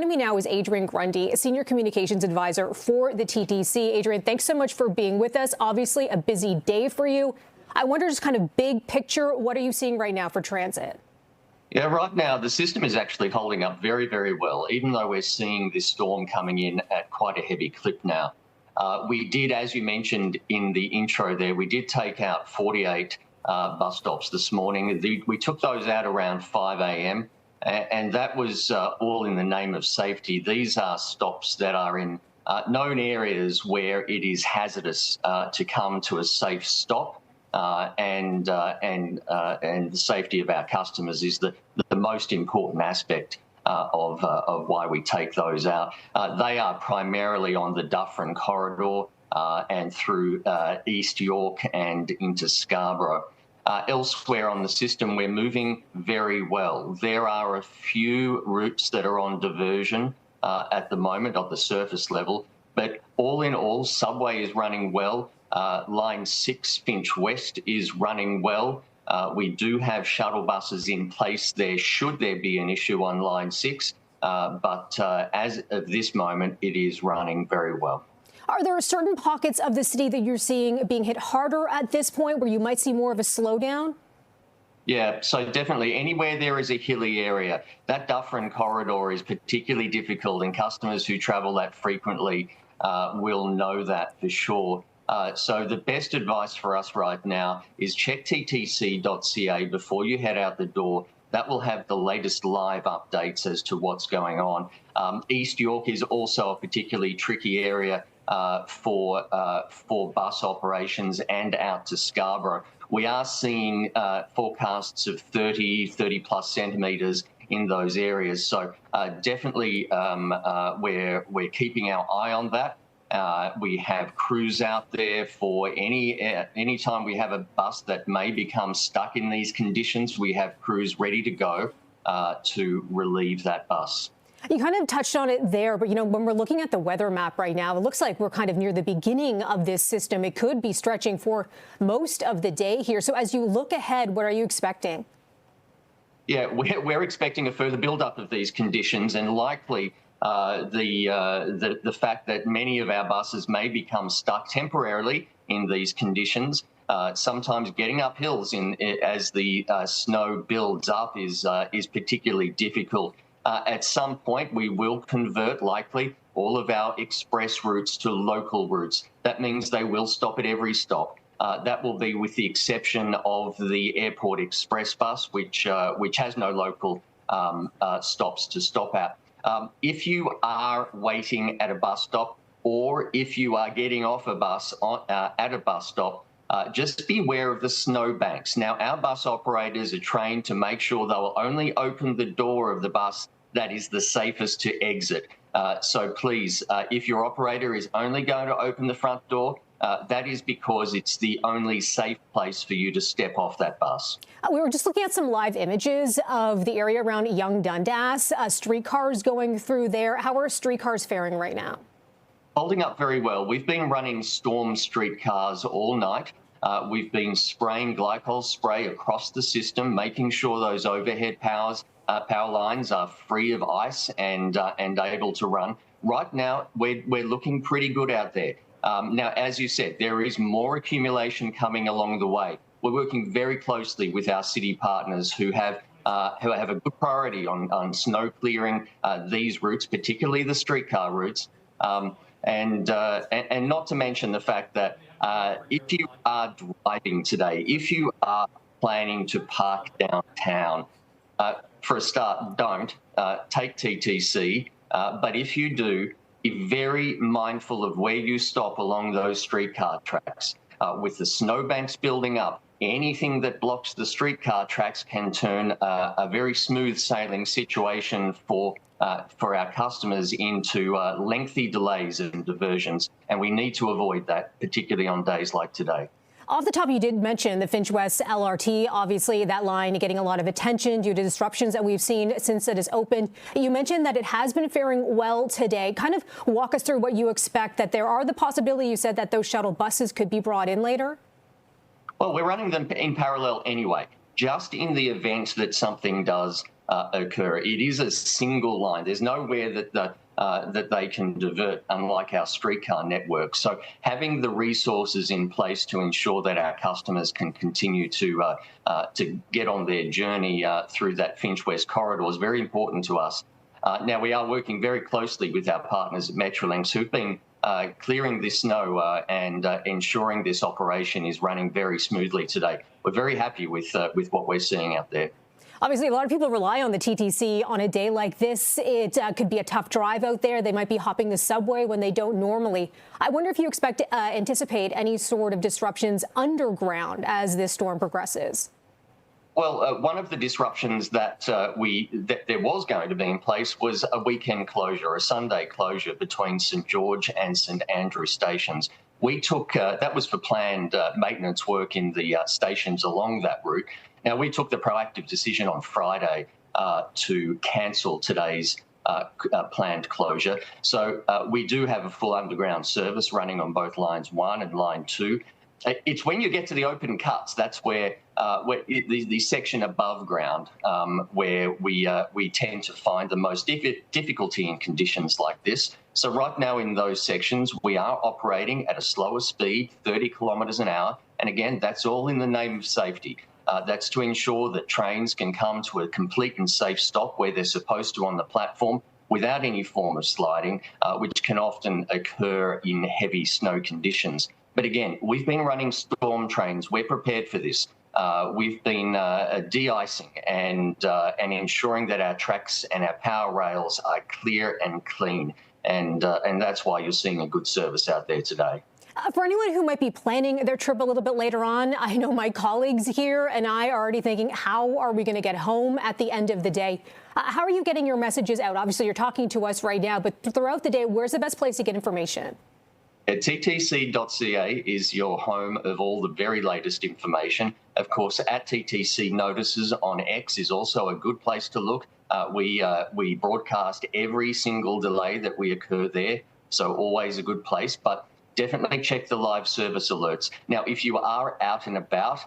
Joining me now is Adrian Grundy, a senior communications advisor for the TTC. Adrian, thanks so much for being with us. Obviously, a busy day for you. I wonder, just kind of big picture, what are you seeing right now for transit? Yeah, right now the system is actually holding up very, very well, even though we're seeing this storm coming in at quite a heavy clip now. We did, as you mentioned in the intro there, we did take out 48 bus stops this morning. We took those out around 5 a.m. And that was all in the name of safety. These are stops that are in known areas where it is hazardous to come to a safe stop. And the safety of our customers is the most important aspect of why we take those out. They are primarily on the Dufferin corridor and through East York and into Scarborough. Elsewhere on the system, we're moving very well. There are a few routes that are on diversion at the moment at the surface level, but all in all, Subway is running well. Line 6, Finch West, is running well. We do have shuttle buses in place there should there be an issue on Line 6, but as of this moment, it is running very well. Are there certain pockets of the city that you're seeing being hit harder at this point where you might see more of a slowdown? Yeah, so definitely anywhere there is a hilly area, that Dufferin corridor is particularly difficult, and customers who travel that frequently will know that for sure. So the best advice for us right now is check ttc.ca before you head out the door. That will have the latest live updates as to what's going on. East York is also a particularly tricky area for bus operations and out to Scarborough. We are seeing forecasts of 30 plus centimetres in those areas. So definitely we're keeping our eye on that. We have crews out there for any time we have a bus that may become stuck in these conditions. We have crews ready to go to relieve that bus. You kind of touched on it there, but, you know, when we're looking at the weather map right now, it looks like we're kind of near the beginning of this system. It could be stretching for most of the day here. So as you look ahead, what are you expecting? Yeah, we're expecting a further build-up of these conditions, and likely the fact that many of our buses may become stuck temporarily in these conditions. Sometimes getting up hills as the snow builds up is particularly difficult. At some point, we will convert likely all of our express routes to local routes. That means they will stop at every stop. That will be with the exception of the Airport Express bus, which has no local stops to stop at. If you are waiting at a bus stop, or if you are getting off a bus at a bus stop, just beware of the snowbanks. Now, our bus operators are trained to make sure they will only open the door of the bus that is the safest to exit. So please, if your operator is only going to open the front door, that is because it's the only safe place for you to step off that bus. We were just looking at some live images of the area around Yonge Dundas, streetcars going through there. How are streetcars faring right now? Holding up very well. We've been running storm streetcars all night. We've been spraying glycol spray across the system, making sure those overhead power lines are free of ice and able to run. Right now, we're looking pretty good out there. Now, as you said, there is more accumulation coming along the way. We're working very closely with our city partners who have a good priority on snow clearing these routes, particularly the streetcar routes, and not to mention the fact that if you are driving today, if you are planning to park downtown, for a start, don't take TTC, but if you do, be very mindful of where you stop along those streetcar tracks. With the snowbanks building up, anything that blocks the streetcar tracks can turn a very smooth sailing situation for our customers into lengthy delays and diversions, and we need to avoid that, particularly on days like today. Off the top, you did mention the Finch West LRT. Obviously, that line getting a lot of attention due to disruptions that we've seen since it has opened. You mentioned that it has been faring well today. Kind of walk us through what you expect, that there are the possibility, you said, that those shuttle buses could be brought in later? Well, we're running them in parallel anyway. Just in the event that something does occur. It is a single line. There's nowhere that they can divert, unlike our streetcar network. So having the resources in place to ensure that our customers can continue to get on their journey through that Finch West corridor is very important to us. Now, we are working very closely with our partners at Metrolinx, who've been clearing this snow and ensuring this operation is running very smoothly today. We're very happy with what we're seeing out there. Obviously, a lot of people rely on the TTC on a day like this. It could be a tough drive out there. They might be hopping the subway when they don't normally. I wonder if you anticipate any sort of disruptions underground as this storm progresses. Well, one of the disruptions that there was going to be in place was a weekend closure, a Sunday closure between St George and St Andrew stations. We took that was for planned maintenance work in the stations along that route. Now, we took the proactive decision on Friday to cancel today's planned closure. So we do have a full underground service running on both lines 1 and line 2. It's when you get to the open cuts, that's where the section above ground, where we tend to find the most difficulty in conditions like this. So right now in those sections, we are operating at a slower speed, 30 kilometres an hour. And again, that's all in the name of safety. That's to ensure that trains can come to a complete and safe stop where they're supposed to on the platform without any form of sliding, which can often occur in heavy snow conditions. But again, we've been running storm trains. We're prepared for this. We've been de-icing and ensuring that our tracks and our power rails are clear and clean. And that's why you're seeing a good service out there today. For anyone who might be planning their trip a little bit later on, I know my colleagues here and I are already thinking, how are we going to get home at the end of the day? How are you getting your messages out? Obviously, you're talking to us right now, but throughout the day, where's the best place to get information? TTC.ca is your home of all the very latest information. Of course, at TTC Notices on X is also a good place to look. We broadcast every single delay that we occur there, so always a good place. But definitely check the live service alerts. Now, if you are out and about,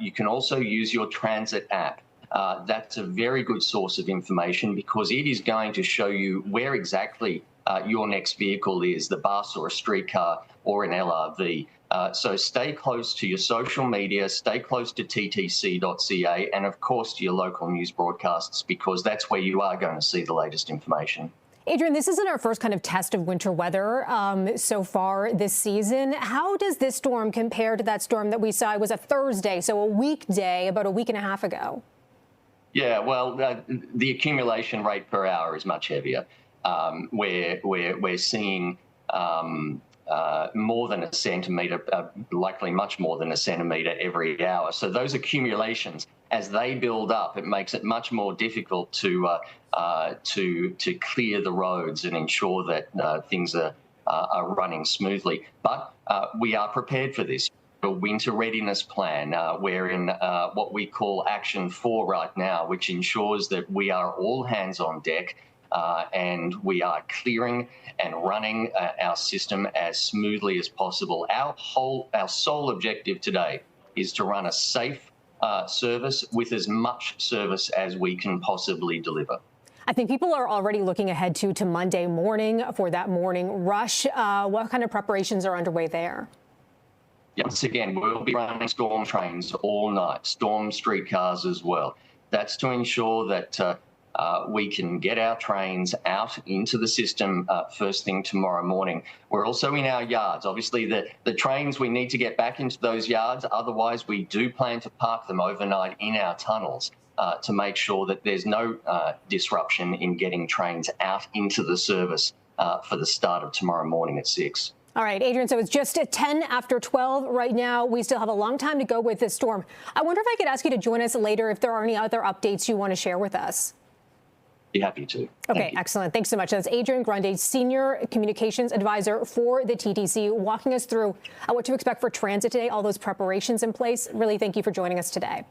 you can also use your transit app. That's a very good source of information because it is going to show you where exactly your next vehicle is, the bus or a streetcar or an LRV. So stay close to your social media, stay close to ttc.ca, and of course to your local news broadcasts, because that's where you are going to see the latest information. Adrian, this isn't our first kind of test of winter weather so far this season. How does this storm compare to that storm that we saw? It was a Thursday, so a weekday, about a week and a half ago. Yeah, well, the accumulation rate per hour is much heavier. We're seeing more than a centimetre, likely much more than a centimetre every hour. So those accumulations, as they build up, it makes it much more difficult to clear the roads and ensure that things are running smoothly. But we are prepared for this. A winter readiness plan. We're in what we call Action 4 right now, which ensures that we are all hands on deck. And we are clearing and running our system as smoothly as possible. Our sole objective today is to run a safe service with as much service as we can possibly deliver. I think people are already looking ahead to Monday morning for that morning rush. What kind of preparations are underway there? Yes, again, we'll be running storm trains all night, storm streetcars as well. That's to ensure that we can get our trains out into the system first thing tomorrow morning. We're also in our yards. Obviously, the trains, we need to get back into those yards. Otherwise, we do plan to park them overnight in our tunnels to make sure that there's no disruption in getting trains out into the service for the start of tomorrow morning at 6. All right, Adrian, so it's just 10 after 12 right now. We still have a long time to go with this storm. I wonder if I could ask you to join us later if there are any other updates you want to share with us. Be happy to. Okay, excellent. Thanks so much. That's Adrian Grundy, Senior Communications Advisor for the TTC, walking us through what to expect for transit today, all those preparations in place. Really, thank you for joining us today.